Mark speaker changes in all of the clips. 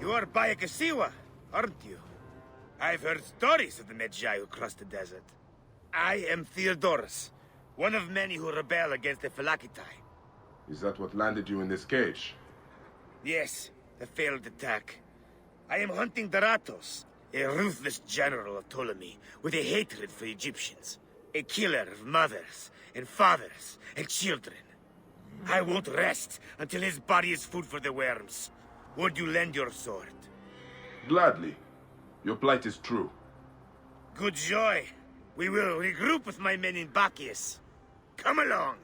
Speaker 1: You are Bayekasiwa, aren't you? I've heard stories of the Medjay who crossed the desert. I am Theodorus, one of many who rebel against the Phylakitai.
Speaker 2: Is that what landed you in this cage?
Speaker 1: Yes, a failed attack. I am hunting Daratos, a ruthless general of Ptolemy, with a hatred for Egyptians. A killer of mothers, and fathers, and children. I won't rest until his body is food for the worms. Would you lend your sword?
Speaker 2: Gladly. Your plight is true.
Speaker 1: Good joy. We will regroup with my men in Bacchius. Come along.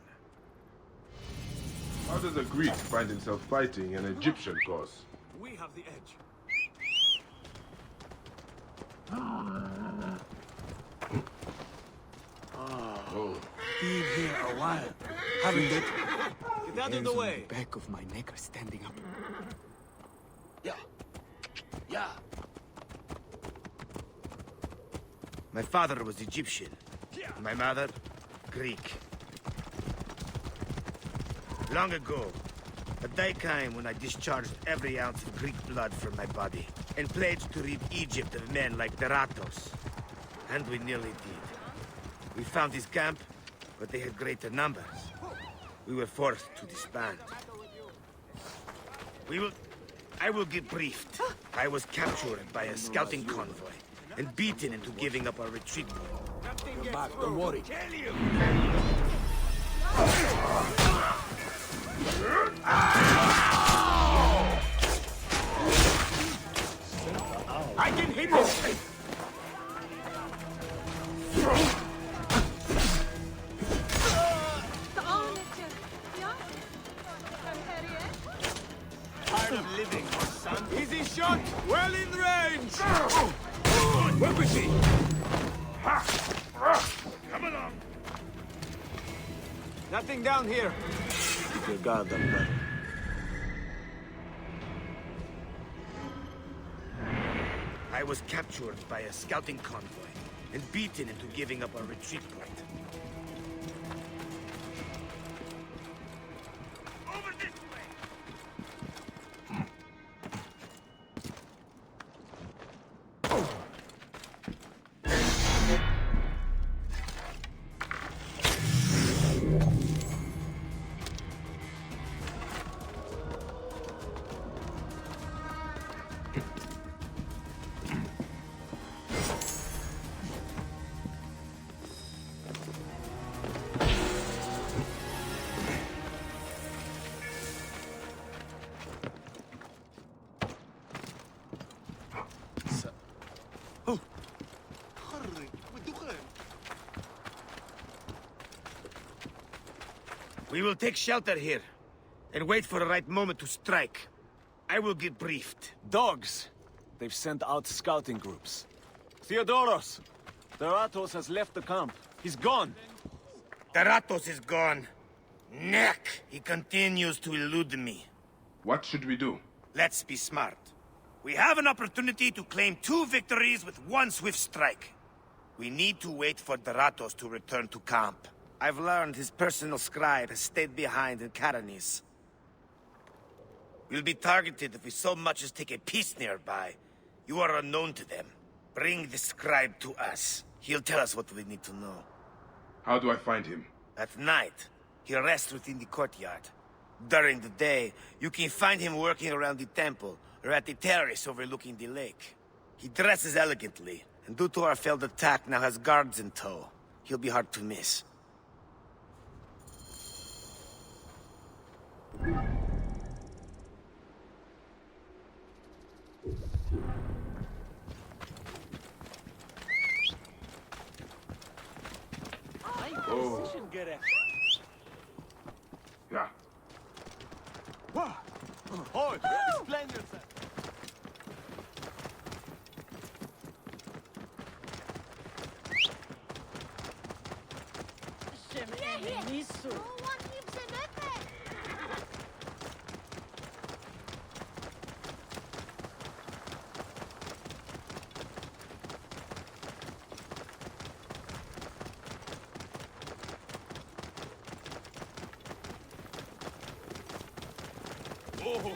Speaker 2: How does a Greek find himself fighting an Egyptian cause?
Speaker 3: We have the edge.
Speaker 2: Oh.
Speaker 3: Been here a while, haven't it? Get out of the way.
Speaker 4: The back of my neck are standing up.
Speaker 3: Yeah. Yeah.
Speaker 1: My father was Egyptian. My mother, Greek. Long ago, a day came when I discharged every ounce of Greek blood from my body and pledged to rid Egypt of men like Daratos. And we nearly did. We found his camp, but they had greater numbers. We were forced to disband. I will get briefed. I was captured by a scouting convoy and beaten into giving up our retreat point.
Speaker 3: Come back, don't worry.
Speaker 1: I can hit this!
Speaker 3: Tired of living, my son? Easy shot! Well in range! Where is he?
Speaker 1: Come along!
Speaker 3: Nothing down here. Keep your guard up, brother.
Speaker 1: I was captured by a scouting convoy and beaten into giving up our retreat point. Over this way! We will take shelter here, and wait for the right moment to strike. I will get briefed.
Speaker 3: Dogs. They've sent out scouting groups. Theodoros! Daratos has left the camp. He's gone.
Speaker 1: Daratos is gone. Neck! He continues to elude me.
Speaker 2: What should we do?
Speaker 1: Let's be smart. We have an opportunity to claim 2 victories with 1 swift strike. We need to wait for Daratos to return to camp. I've learned his personal scribe has stayed behind in Caranis. We'll be targeted if we so much as take a piece nearby. You are unknown to them. Bring the scribe to us. He'll tell us what we need to know.
Speaker 2: How do I find him?
Speaker 1: At night, he rests within the courtyard. During the day, you can find him working around the temple, or at the terrace overlooking the lake. He dresses elegantly, and due to our failed attack, now has guards in tow. He'll be hard to miss.
Speaker 2: Oh. Yeah.
Speaker 3: Hold! Explain yourself!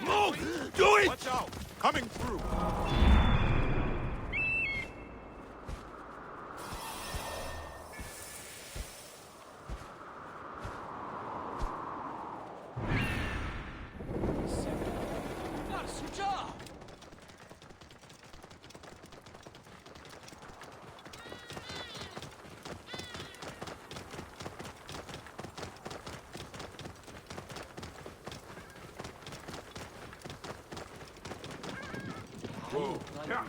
Speaker 1: Move! Do it!
Speaker 3: Watch out!
Speaker 5: Coming through.
Speaker 2: Whoa. Yeah.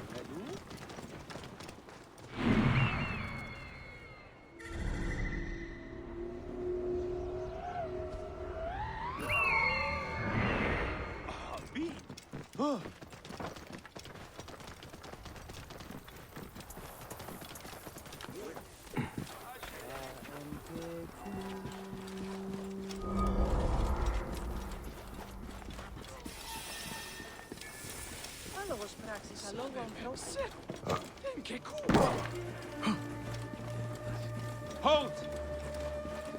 Speaker 3: Hold!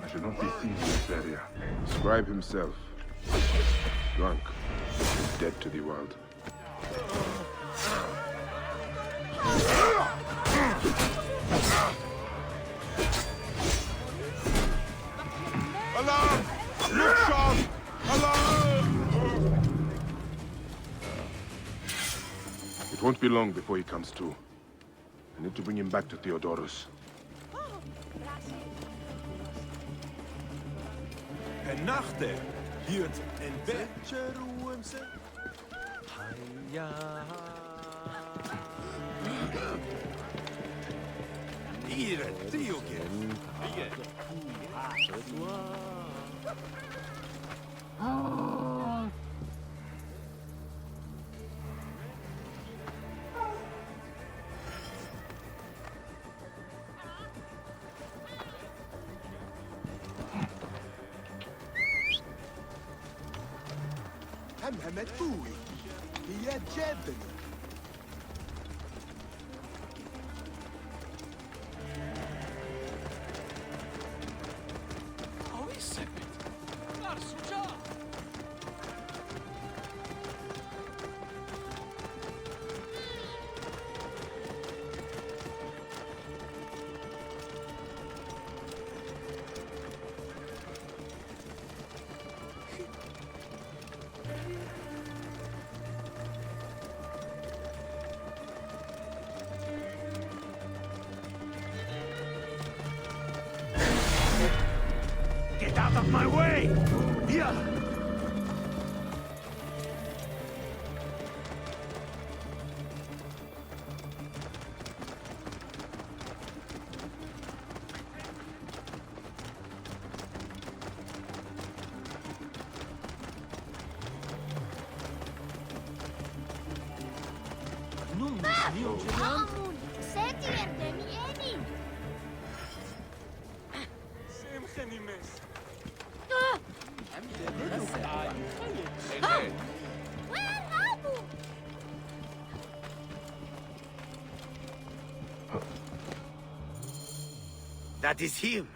Speaker 2: I should not be seen in this area. Scribe himself, drunk, is dead to the world.
Speaker 5: Alarm! Look sharp! Alarm!
Speaker 2: It won't be long before he comes to. I need to bring him back to Theodorus.
Speaker 5: En nachten hield en beetje roemse. Hier, Tioke. همهمت بوي هي جبني
Speaker 1: Get out of my way! Here!
Speaker 6: Aamun, se tiedä mieni. Where Abu?
Speaker 1: That is him.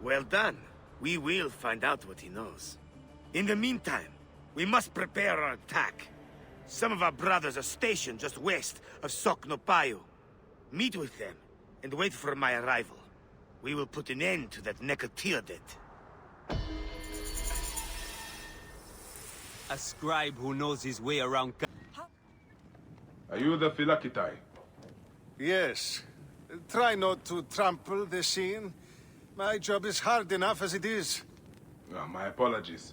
Speaker 1: Well done. We will find out what he knows. In the meantime, we must prepare our attack. Some of our brothers are stationed just west of Soknopayu. Meet with them, and wait for my arrival. We will put an end to that Nekatiadet.
Speaker 7: A scribe who knows his way around.
Speaker 2: Are you the Philakitai?
Speaker 5: Yes. Try not to trample the scene. My job is hard enough as it is.
Speaker 2: My apologies.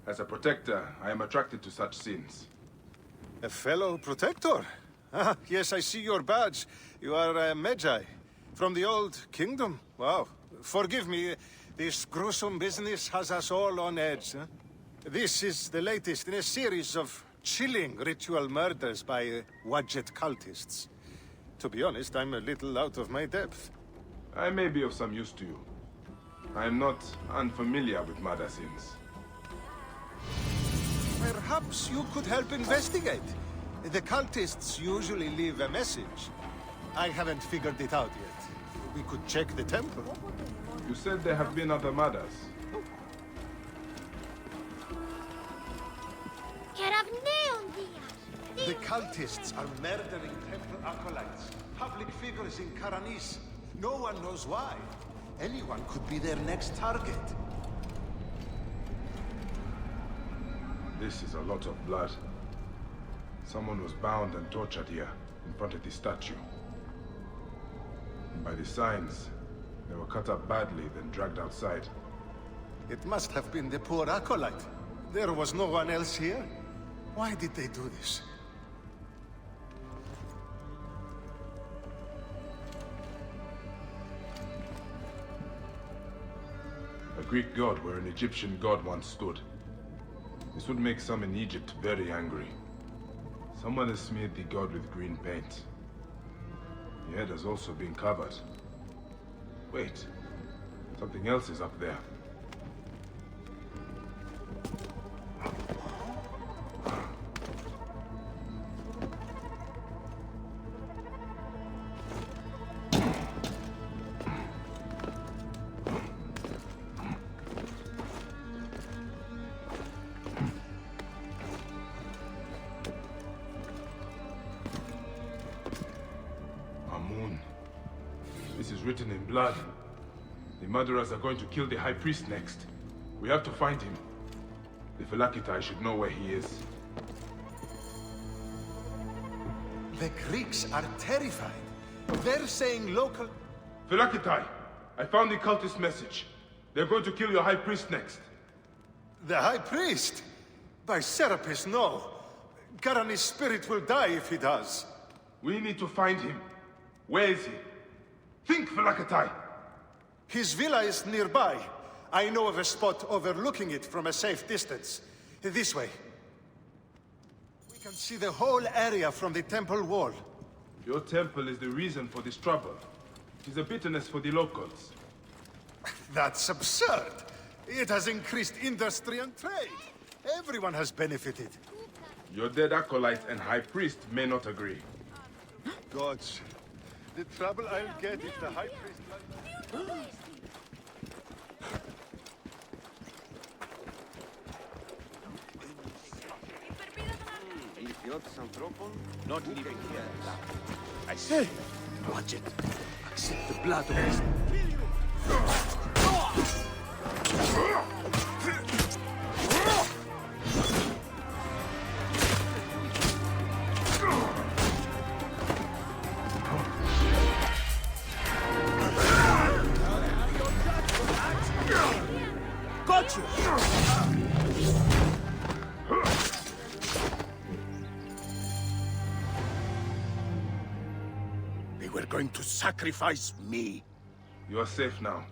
Speaker 2: As a protector, I am attracted to such scenes.
Speaker 5: A fellow protector? Ah, yes, I see your badge. You are a Medjay. From the old kingdom? Wow. Forgive me, this gruesome business has us all on edge. Huh? This is the latest in a series of chilling ritual murders by Wadjet cultists. To be honest, I'm a little out of my depth.
Speaker 2: I may be of some use to you. I am not unfamiliar with murder scenes.
Speaker 5: Perhaps you could help investigate. The cultists usually leave a message. I haven't figured it out yet. We could check the temple.
Speaker 2: You said there have been other murders.
Speaker 6: Keravneon dias.
Speaker 5: The cultists are murdering temple acolytes, public figures in Karanis. No one knows why. Anyone could be their next target.
Speaker 2: This is a lot of blood. Someone was bound and tortured here, in front of the statue. And by the signs, they were cut up badly, then dragged outside.
Speaker 5: It must have been the poor acolyte. There was no one else here. Why did they do this?
Speaker 2: A Greek god where an Egyptian god once stood. This would make some in Egypt very angry. Someone has smeared the god with green paint. The head has also been covered. Wait, something else is up there. This is written in blood. The murderers are going to kill the High Priest next. We have to find him. The Phylakitai should know where he is.
Speaker 5: The Greeks are terrified. They're saying local...
Speaker 2: Phylakitai! I found the cultist message. They're going to kill your High Priest next.
Speaker 5: The High Priest? By Serapis, no. Karani's spirit will die if he does.
Speaker 2: We need to find him. Where is he? Think, Phylakitai!
Speaker 5: His villa is nearby. I know of a spot overlooking it from a safe distance. This way. We can see the whole area from the temple wall.
Speaker 2: Your temple is the reason for this trouble. It is a bitterness for the locals.
Speaker 5: That's absurd. It has increased industry and trade. Everyone has benefited.
Speaker 2: Your dead acolyte and High Priest may not agree.
Speaker 5: Gods, the trouble I'll get if the High Priest...
Speaker 7: Not living here. I say, watch it. Accept the blood of his...
Speaker 1: Got you!
Speaker 7: They were going to sacrifice me.
Speaker 2: You are safe now.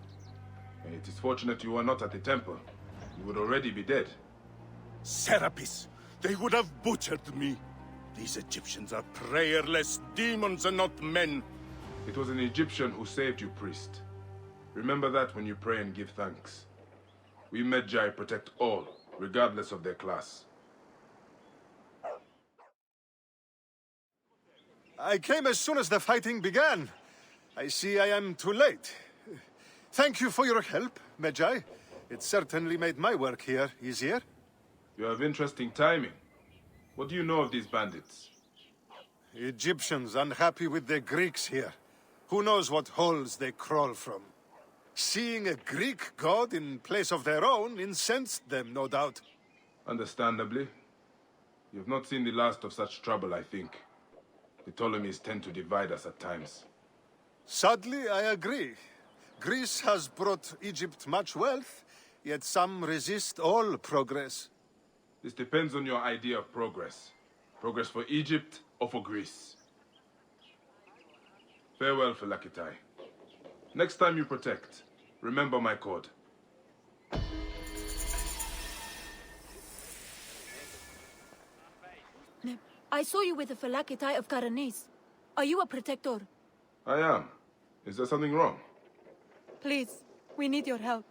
Speaker 2: And it is fortunate you are not at the temple. You would already be dead.
Speaker 7: Serapis, they would have butchered me. These Egyptians are prayerless demons and not men.
Speaker 2: It was an Egyptian who saved you, priest. Remember that when you pray and give thanks. We Medjay protect all, regardless of their class.
Speaker 5: I came as soon as the fighting began. I see I am too late. Thank you for your help, Medjay. It certainly made my work here easier.
Speaker 2: You have interesting timing. What do you know of these bandits?
Speaker 5: Egyptians unhappy with the Greeks here. Who knows what holes they crawl from. Seeing a Greek god in place of their own incensed them, no doubt.
Speaker 2: Understandably. You have not seen the last of such trouble, I think. The Ptolemies tend to divide us at times.
Speaker 5: Sadly, I agree. Greece has brought Egypt much wealth, yet some resist all progress.
Speaker 2: This depends on your idea of progress. Progress for Egypt or for Greece. Farewell, Phylakitai. Next time you protect, remember my code.
Speaker 8: I saw you with the Phylakitai of Karanis. Are you a protector?
Speaker 2: I am. Is there something wrong?
Speaker 8: Please, we need your help.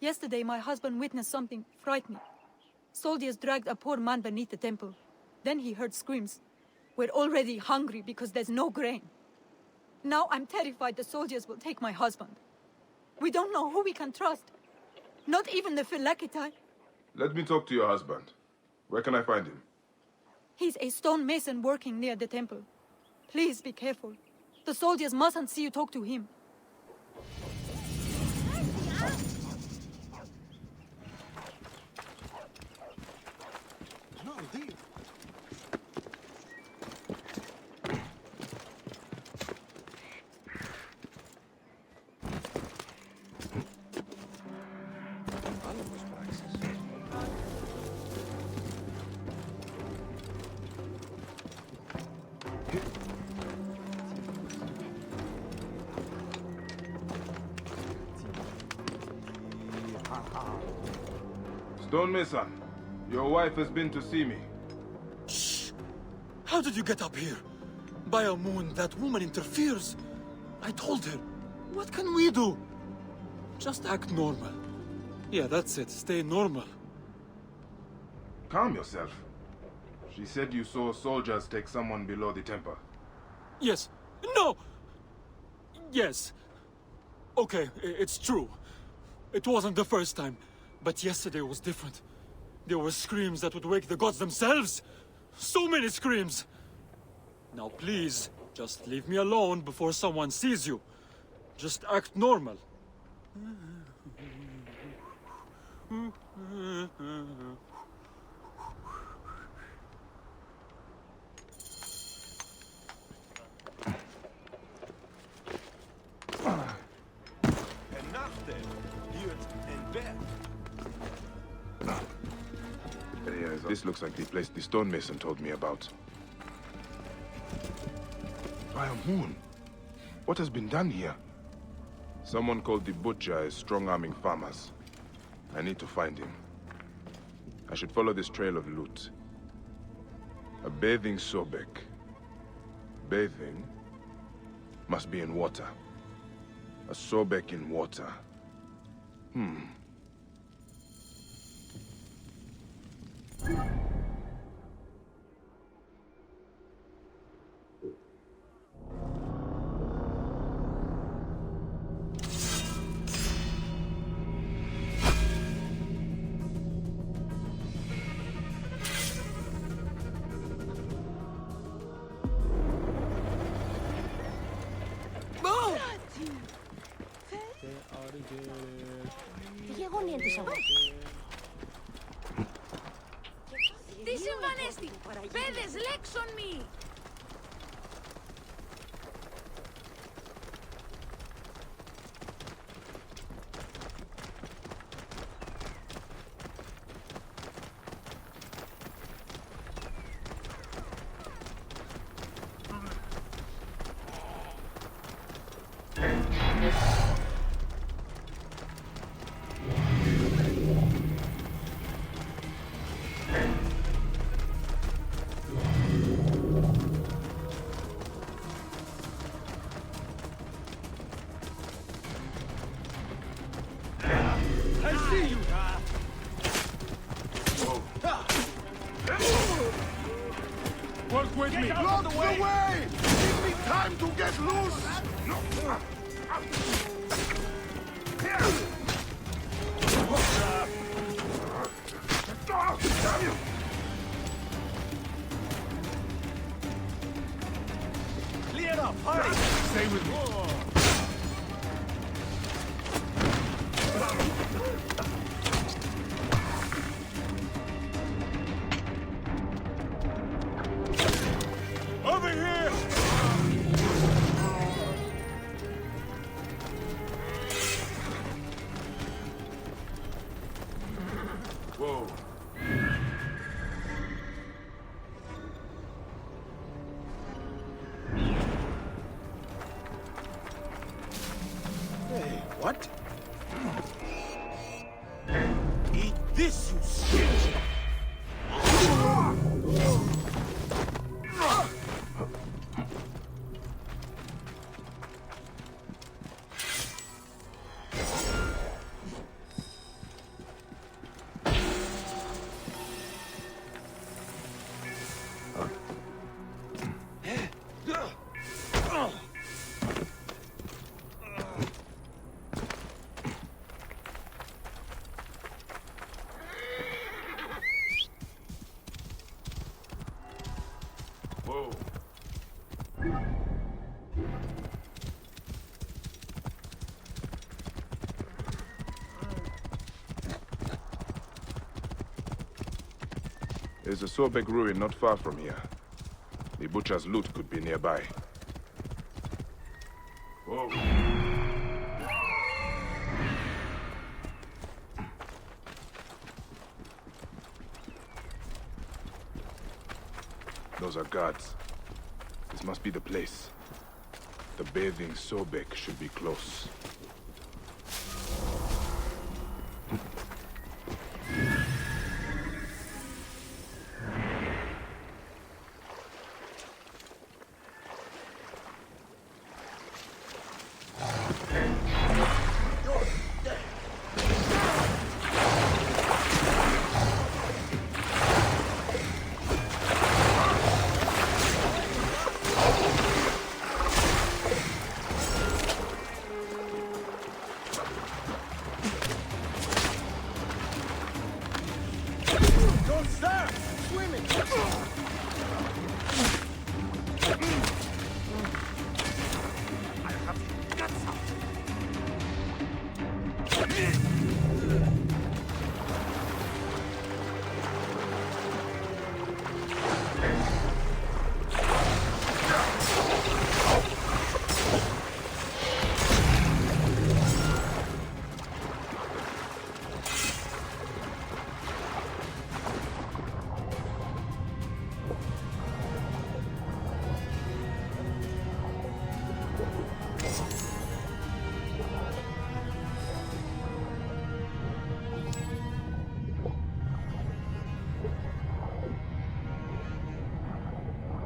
Speaker 8: Yesterday, my husband witnessed something frightening. Soldiers dragged a poor man beneath the temple. Then he heard screams. We're already hungry because there's no grain. Now I'm terrified the soldiers will take my husband. We don't know who we can trust. Not even the Phylakitai.
Speaker 2: Let me talk to your husband. Where can I find him?
Speaker 8: He's a stonemason working near the temple. Please be careful. The soldiers mustn't see you talk to him.
Speaker 2: Stonemason, your wife has been to see me.
Speaker 9: Shh! How did you get up here? By a moon, that woman interferes. I told her. What can we do? Just act normal. Yeah, that's it. Stay normal.
Speaker 2: Calm yourself. She said you saw soldiers take someone below the temple.
Speaker 9: Yes. No! Yes. Okay, it's true. It wasn't the first time. But yesterday was different. There were screams that would wake the gods themselves. So many screams. Now please, just leave me alone before someone sees you. Just act normal.
Speaker 2: This looks like the place the stonemason told me about. By a moon. What has been done here? Someone called the Butcher is strong-arming farmers. I need to find him. I should follow this trail of loot. A bathing Sobek. Bathing must be in water. A Sobek in water.
Speaker 6: Τι γεγονία της αγώνας. Τι συμβανέστη. Πέδες, λέξον μη.
Speaker 7: Work with me! Block the way! Give me time to get loose! Damn you!
Speaker 3: Clear up! Hurry!
Speaker 7: Stay with me.
Speaker 3: Over here!
Speaker 2: Whoa.
Speaker 7: Hey, what? Eat this, you shit!
Speaker 2: There's a Sobek ruin not far from here. The butcher's loot could be nearby. Whoa. Those are guards. This must be the place. The bathing Sobek should be close.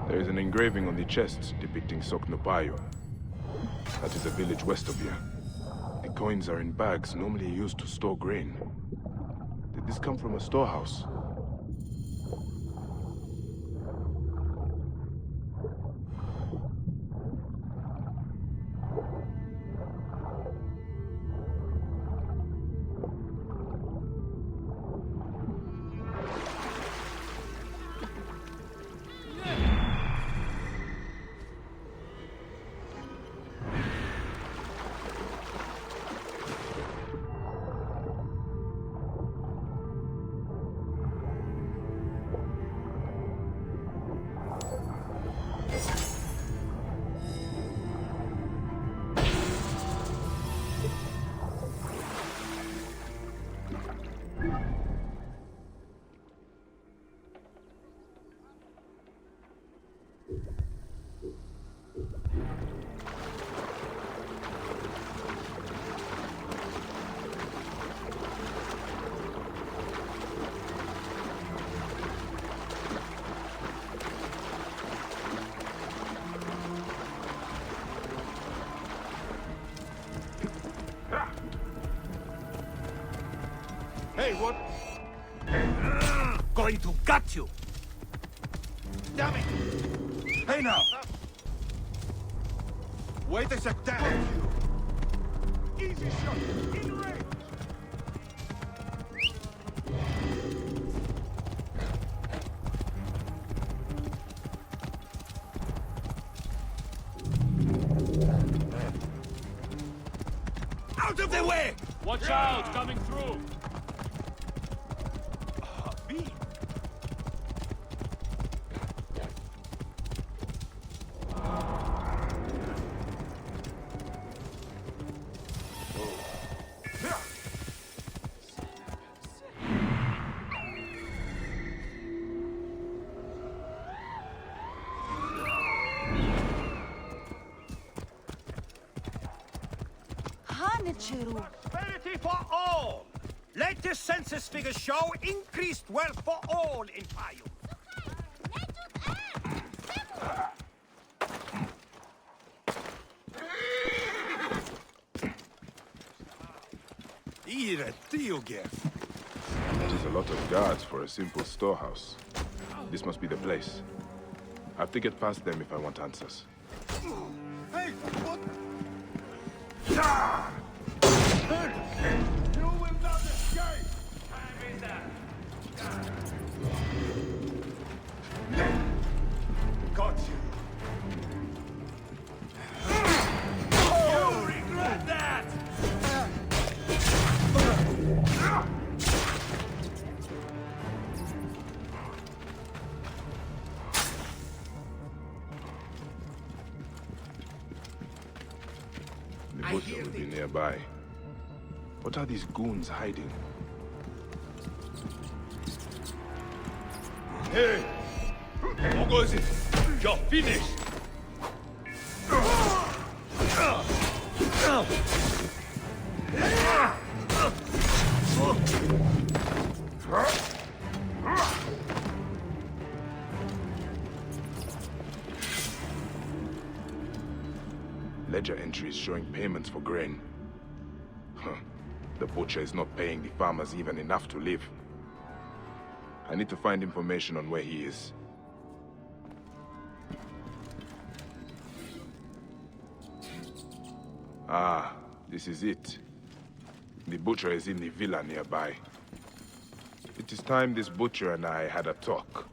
Speaker 2: There is an engraving on the chest depicting Soknopayo. That is a village west of here. The coins are in bags normally used to store grain. Did this come from a storehouse?
Speaker 7: Hey, what?
Speaker 1: Going to gut you!
Speaker 7: Damn it! Hey now! Wait a sec, damn you! Easy shot! In range!
Speaker 1: Out of the way!
Speaker 9: Watch out, coming through!
Speaker 1: Prosperity for all! Latest census figures show increased wealth for all in Payum.
Speaker 2: That is a lot of guards for a simple storehouse. This must be the place. I have to get past them if I want answers.
Speaker 7: Hey, what? You will not escape! Got you.
Speaker 2: butcher will be nearby. What are these goons hiding?
Speaker 7: Hey! How goes it? You're finished!
Speaker 2: Ledger entries showing payments for grain. Huh. The butcher is not paying the farmers even enough to live. I need to find information on where he is. Ah, this is it. The butcher is in the villa nearby. It is time this butcher and I had a talk.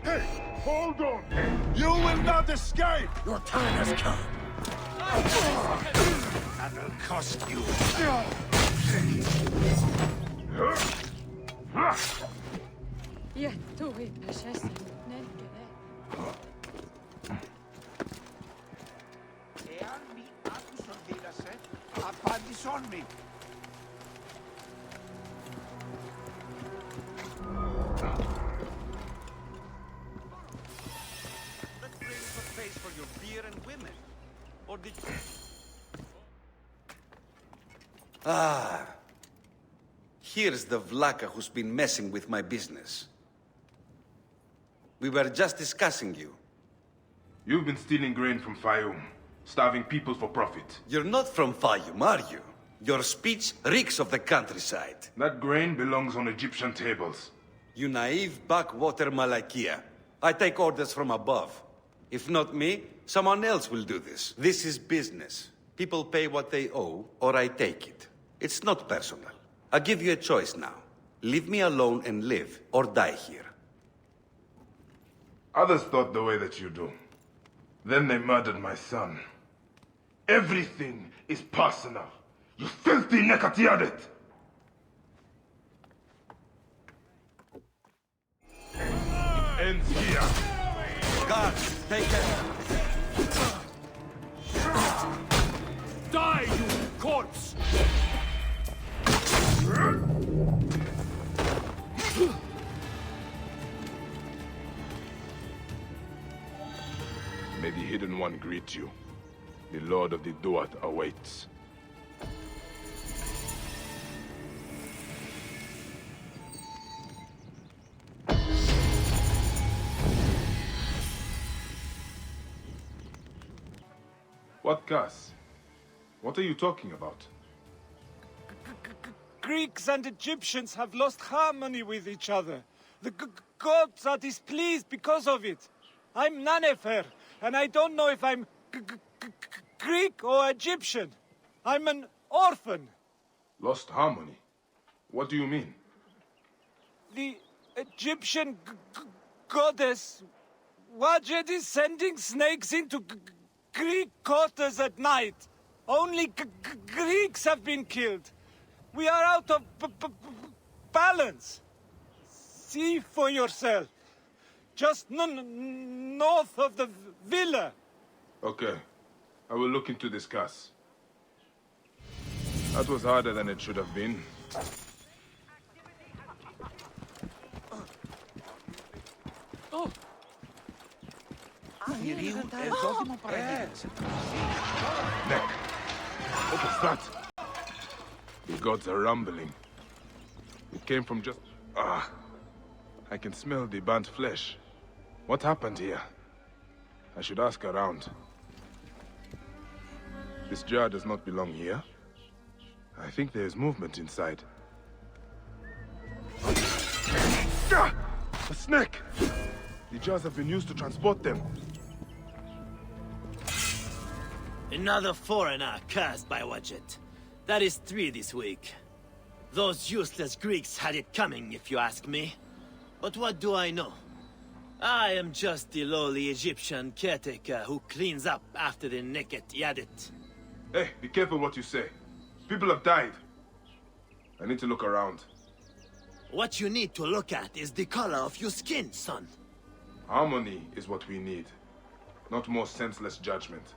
Speaker 7: Hey! Hold on! You will not escape!
Speaker 1: Your time has come. That will cost you.
Speaker 8: Yeah, do it, Precious.
Speaker 1: Εάν μη άκουσον δίδασε, απάντησον μη.
Speaker 4: Let's bring some space for your beer and women. Or did you... Ah. Here's the Vlaka who's been messing with my business. We were just discussing you.
Speaker 2: You've been stealing grain from Fayum, starving people for profit.
Speaker 4: You're not from Fayum, are you? Your speech reeks of the countryside.
Speaker 2: That grain belongs on Egyptian tables.
Speaker 4: You naive backwater Malakia. I take orders from above. If not me, someone else will do this. This is business. People pay what they owe, or I take it. It's not personal. I give you a choice now. Leave me alone and live, or die here.
Speaker 2: Others thought the way that you do. Then they murdered my son. Everything is personal. You filthy Nekatiadet! It ends here.
Speaker 4: Guards, take care.
Speaker 7: Die, you corpse!
Speaker 2: May the Hidden One greet you. The Lord of the Duat awaits. What, Gus? What are you talking about?
Speaker 3: Greeks and Egyptians have lost harmony with each other. The gods are displeased because of it. I'm Nanefer, and I don't know if I'm Greek or Egyptian. I'm an orphan.
Speaker 2: Lost harmony? What do you mean?
Speaker 3: The Egyptian goddess Wajet is sending snakes into Greek quarters at night. Only Greeks have been killed. We are out of balance. See for yourself. Just north of the villa.
Speaker 2: Okay. I will look into this, Gus. That was harder than it should have been.
Speaker 1: Κυρίου, εδώ μου παραγγείλεσαι.
Speaker 2: Neck. What was that? The gods are rumbling. It came from just... I can smell the burnt flesh. What happened here? I should ask around. This jar does not belong here. I think there is movement inside. A snake! The jars have been used to transport them.
Speaker 10: Another foreigner cursed by Wajet. That is 3 this week. Those useless Greeks had it coming, if you ask me. But what do I know? I am just the lowly Egyptian caretaker who cleans up after the naked Yadet.
Speaker 2: Hey, be careful what you say. People have died. I need to look around.
Speaker 10: What you need to look at is the color of your skin, son.
Speaker 2: Harmony is what we need, not more senseless judgment.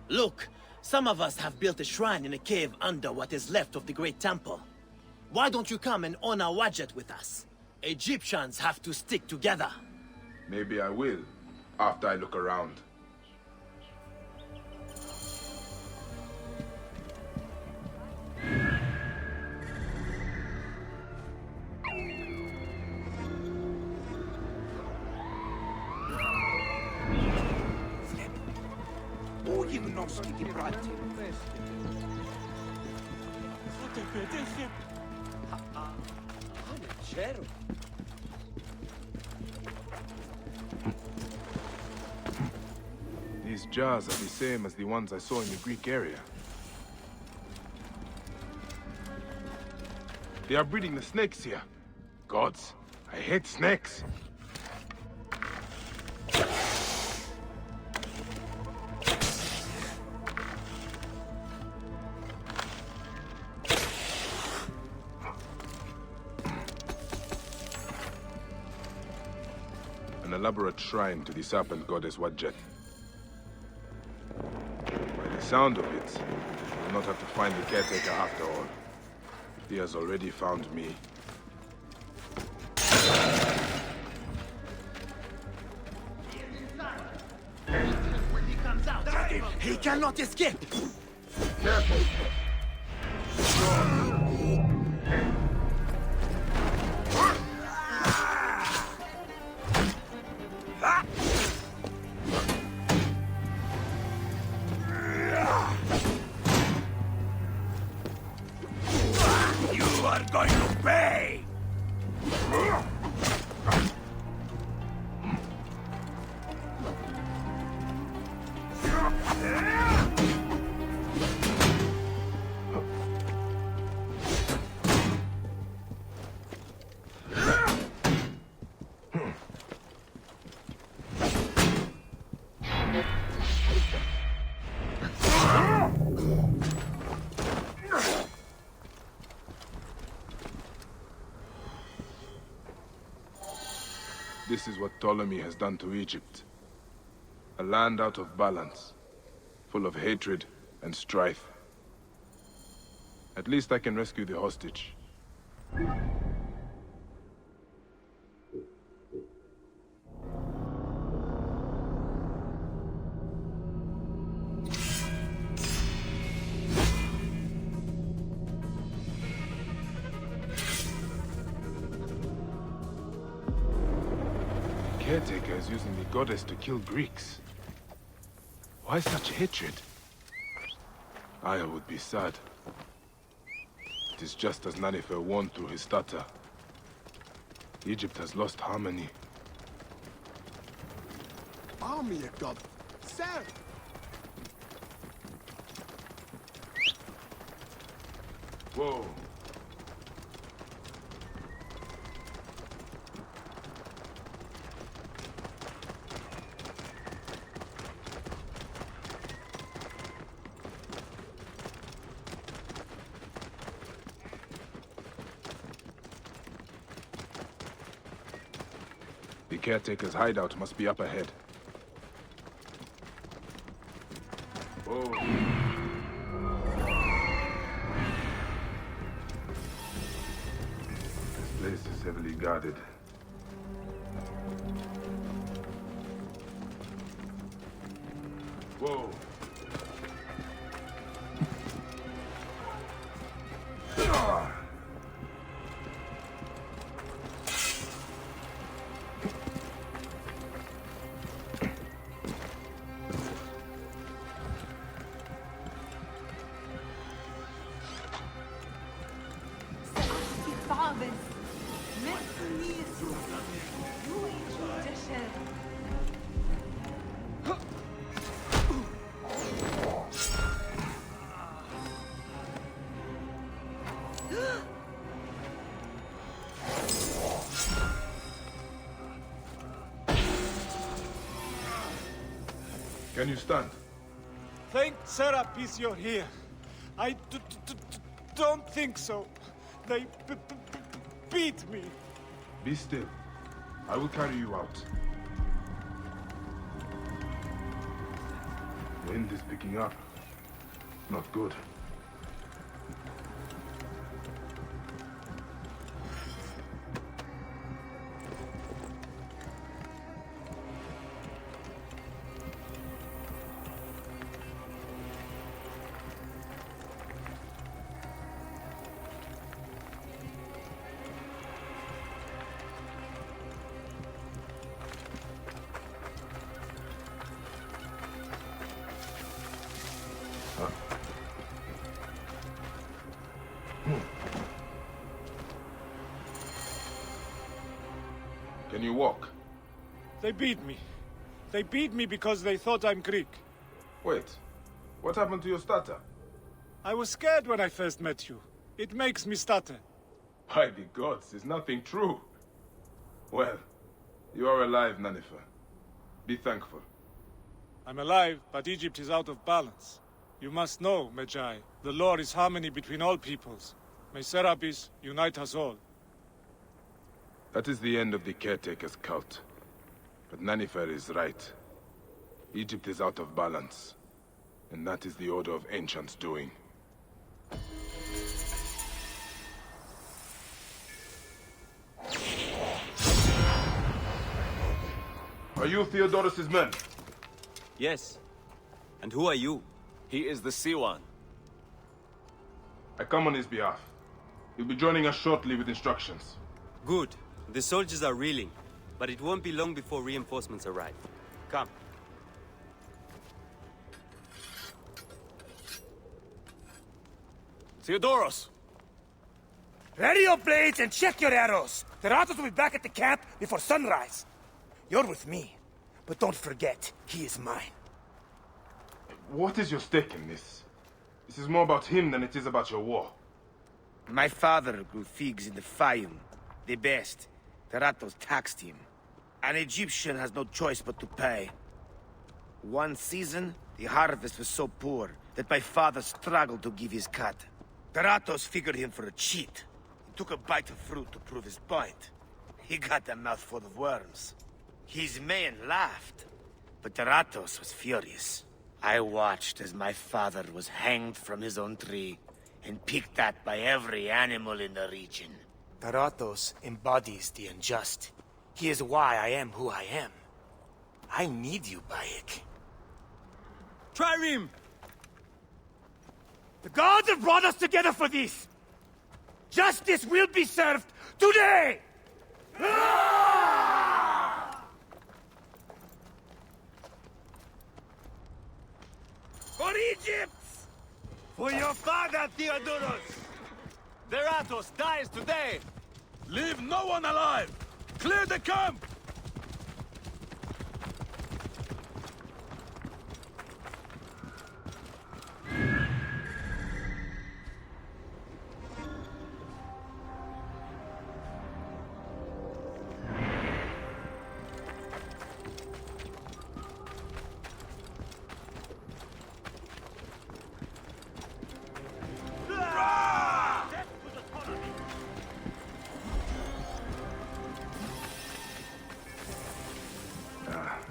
Speaker 10: Look, some of us have built a shrine in a cave under what is left of the Great Temple. Why don't you come and honor Wadjet with us? Egyptians have to stick together.
Speaker 2: Maybe I will, after I look around. These jars are the same as the ones I saw in the Greek area. They are breeding the snakes here. Gods, I hate snakes. An elaborate shrine to the serpent goddess Wadjet. By the sound of it, I will not have to find the caretaker after all. He has already found me.
Speaker 10: When he comes out, he cannot escape!
Speaker 2: Careful!
Speaker 1: You are going to pay!
Speaker 2: This is what Ptolemy has done to Egypt. A land out of balance, full of hatred and strife. At least I can rescue the hostage. Caretaker is using the goddess to kill Greeks. Why such hatred? Aya would be sad. It is just as Nanifer warned through his stutter. Egypt has lost harmony.
Speaker 7: Army god. Sir!
Speaker 2: Whoa. The caretaker's hideout must be up ahead. Whoa. This place is heavily guarded. Whoa. Can you stand?
Speaker 3: Thank Serapis you're here. I don't think so. They beat me.
Speaker 2: Be still. I will carry you out. Wind is picking up. Not good. Can you walk?
Speaker 3: They beat me. They beat me because they thought I'm Greek.
Speaker 2: Wait. What happened to your stutter?
Speaker 3: I was scared when I first met you. It makes me stutter.
Speaker 2: By the gods, is nothing true. Well, you are alive, Nanifer. Be thankful.
Speaker 3: I'm alive, but Egypt is out of balance. You must know, Medjay, the law is harmony between all peoples. May Serapis unite us all.
Speaker 2: That is the end of the caretaker's cult. But Nanifer is right. Egypt is out of balance. And that is the Order of Ancients doing. Are you Theodorus's men?
Speaker 11: Yes. And who are you?
Speaker 12: He is the Siwan.
Speaker 2: I come on his behalf. He'll be joining us shortly with instructions.
Speaker 11: Good. The soldiers are reeling, but it won't be long before reinforcements arrive. Come.
Speaker 12: Theodoros!
Speaker 1: Ready your blades and check your arrows. The Ratos will be back at the camp before sunrise. You're with me, but don't forget, he is mine.
Speaker 2: What is your stake in this? This is more about him than it is about your war.
Speaker 1: My father grew figs in the Fayum. The best. The Ratos taxed him. An Egyptian has no choice but to pay. One season, the harvest was so poor that my father struggled to give his cut. The Ratos figured him for a cheat. He took a bite of fruit to prove his point. He got a mouthful of worms. His man laughed, but the Ratos was furious. I watched as my father was hanged from his own tree and picked at by every animal in the region. The Ratos embodies the unjust. He is why I am who I am. I need you, Bayek.
Speaker 11: Trireme!
Speaker 1: The gods have brought us together for this! Justice will be served today! For Egypt!
Speaker 12: For your father, Theodoros! The Ratos dies today!
Speaker 7: Leave no one alive! Clear the camp!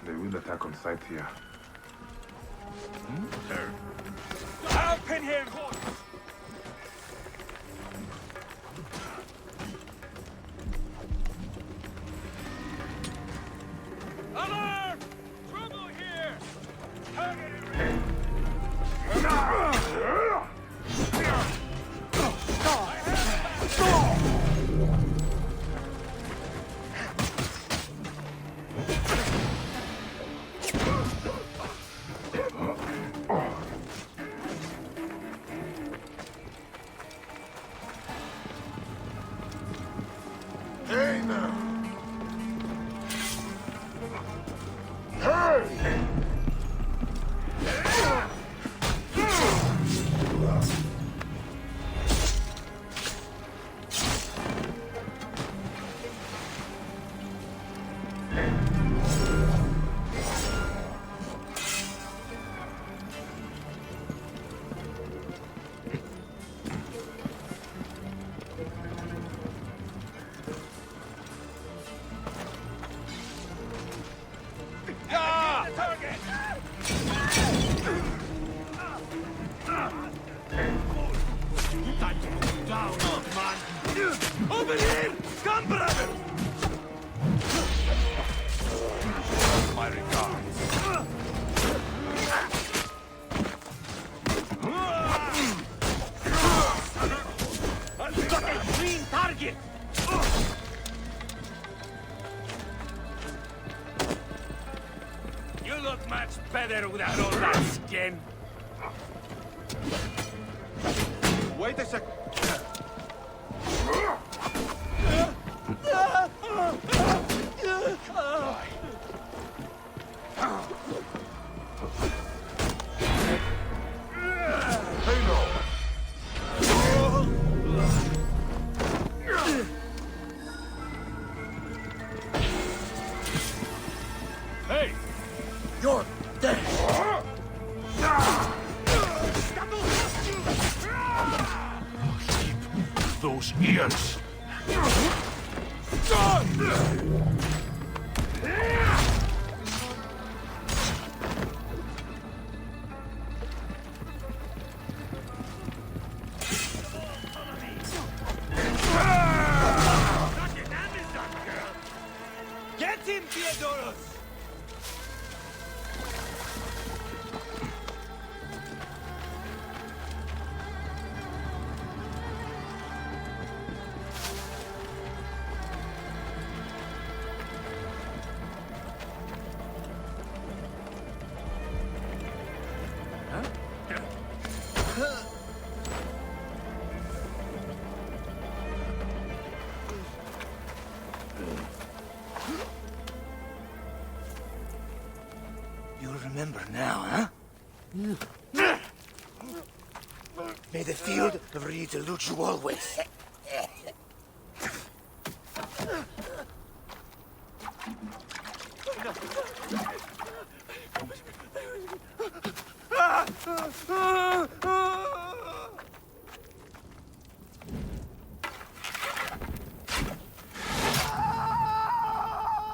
Speaker 2: They will attack on sight here.
Speaker 3: Open him!
Speaker 12: Alert! Trouble here!
Speaker 2: Hey now! Hey!
Speaker 1: Over here! Come, brother! My regards. I've got a green target! You look much better without all that skin.
Speaker 7: Wait a sec.
Speaker 1: Hey! You're dead! Those ears!
Speaker 10: Get him, Theodoros!
Speaker 1: You'll remember now, huh? May the field of Rita elude you always.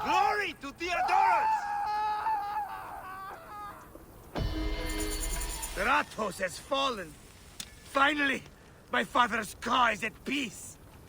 Speaker 10: Glory to Theodoros!
Speaker 1: Ratos has fallen. Finally, my father's car is at peace.